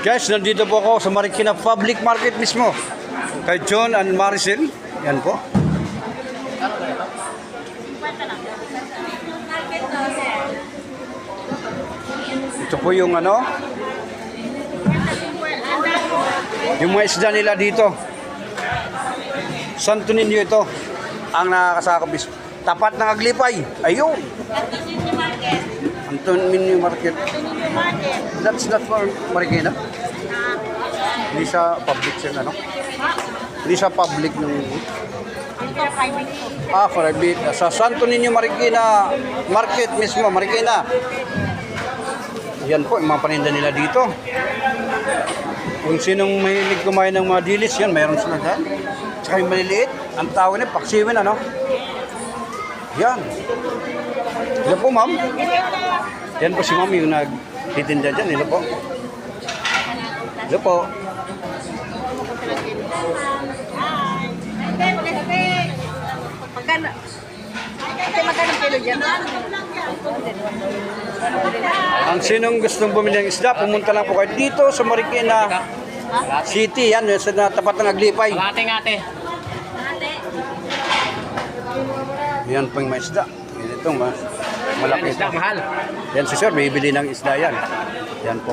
Guys, nandito po ako sa Marikina Public Market mismo. Kay John and Maricel. Yan po. Ito po yung ano, yung mga isda nila dito. Santo Niño ito ang nakakasakop is tapat ng Aglipay. Ayun. Antonio Market. That's not for Marikina. Hindi siya public siya, ano? Hindi siya public ng... private. Sa Santo Niño Marikina Market mismo, Marikina. Yan po, yung mga paninda nila dito. Kung sinong mahilig kumain ng mga dilis, yan, mayroon sila dyan. Tsaka yung maliliit, ang tawag na, paksiwin, ano? Yan. Yan po, ma'am. Yan po si ma'am yung nagtitinda dyan. Yan po. Yan po. Magkano kilo dyan? Ang sinong gustong bumili ng isda, pumunta lang po kayo dito sa Marikina City. Yan, sa tapat ng Aglipay. Ate. Yan po yung mga isda. Yan itong malaki ito. Mahal. Yan si sir, bibili ng isda yan. Yan po.